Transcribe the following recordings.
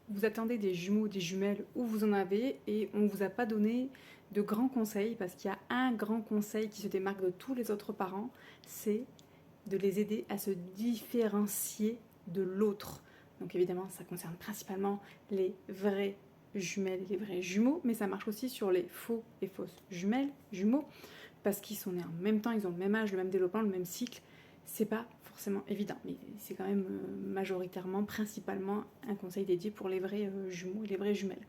vous attendez des jumeaux, des jumelles, ou vous en avez, et on ne vous a pas donné de grands conseils, parce qu'il y a un grand conseil qui se démarque de tous les autres parents, c'est de les aider à se différencier de l'autre. Donc évidemment, ça concerne principalement les vraies jumelles et les vrais jumeaux, mais ça marche aussi sur les faux et fausses jumelles, jumeaux, parce qu'ils sont nés en même temps, ils ont le même âge, le même développement, le même cycle. C'est pas forcément évident, mais c'est quand même majoritairement, principalement un conseil dédié pour les vrais jumeaux et les vraies jumelles.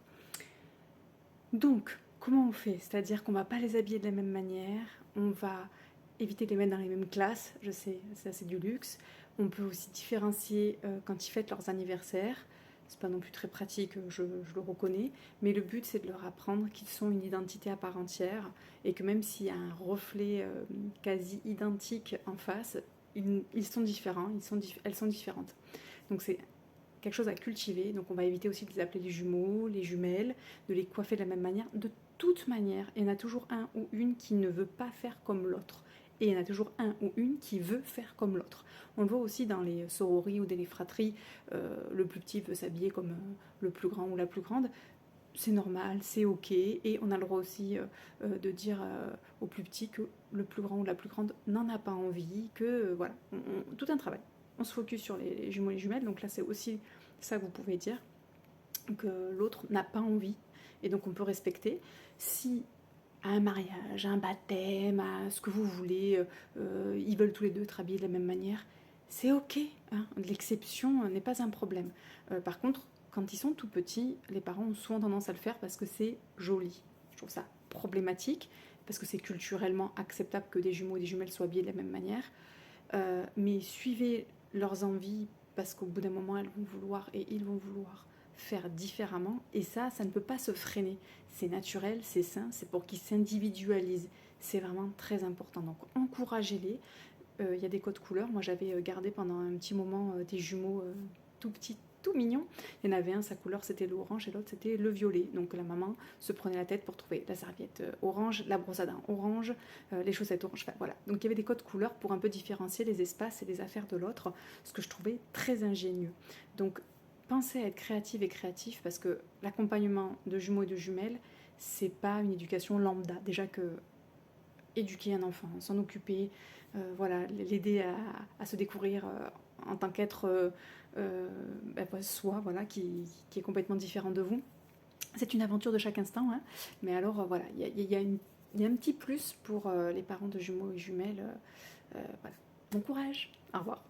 Donc, comment on fait? C'est-à-dire qu'on va pas les habiller de la même manière, on va éviter de les mettre dans les mêmes classes, je sais, ça c'est du luxe. On peut aussi différencier quand ils fêtent leurs anniversaires. C'est pas non plus très pratique, je le reconnais, mais le but c'est de leur apprendre qu'ils sont une identité à part entière et que même s'il y a un reflet quasi identique en face, ils sont différents, elles sont différentes. Donc c'est quelque chose à cultiver, donc on va éviter aussi de les appeler les jumeaux, les jumelles, de les coiffer de la même manière. De toute manière, il y en a toujours un ou une qui ne veut pas faire comme l'autre. Et il y en a toujours un ou une qui veut faire comme l'autre. On le voit aussi dans les sorories ou dans les fratries, le plus petit veut s'habiller comme le plus grand ou la plus grande. C'est normal, c'est ok, et on a le droit aussi de dire au plus petit que le plus grand ou la plus grande n'en a pas envie, que voilà, tout un travail. On se focus sur les jumeaux et les jumelles, donc là c'est aussi ça que vous pouvez dire, que l'autre n'a pas envie, et donc on peut respecter. Si à un mariage, à un baptême, à ce que vous voulez, ils veulent tous les deux être habillés de la même manière, c'est ok, hein. L'exception n'est pas un problème. Par contre, quand ils sont tout petits, les parents ont souvent tendance à le faire parce que c'est joli. Je trouve ça problématique, parce que c'est culturellement acceptable que des jumeaux et des jumelles soient habillés de la même manière. Mais suivez leurs envies, parce qu'au bout d'un moment, elles vont vouloir et ils vont vouloir faire différemment, et ça ne peut pas se freiner. C'est naturel, c'est sain, c'est pour qu'ils s'individualisent. C'est vraiment très important. Donc encouragez-les. Il y a des codes couleurs. Moi j'avais gardé pendant un petit moment des jumeaux tout petits, tout mignons. Il y en avait un, sa couleur c'était l'orange et l'autre c'était le violet. Donc la maman se prenait la tête pour trouver la serviette orange, la brosse à dents orange, les chaussettes orange. Enfin, voilà. Donc il y avait des codes couleurs pour un peu différencier les espaces et les affaires de l'autre, ce que je trouvais très ingénieux. Donc pensez à être créative et créatif, parce que l'accompagnement de jumeaux et de jumelles, c'est pas une éducation lambda. Déjà que éduquer un enfant, s'en occuper, voilà, l'aider à se découvrir en tant qu'être soi, voilà, qui est complètement différent de vous. C'est une aventure de chaque instant, hein, mais alors voilà, il y a un petit plus pour les parents de jumeaux et jumelles. Voilà. Bon courage, au revoir.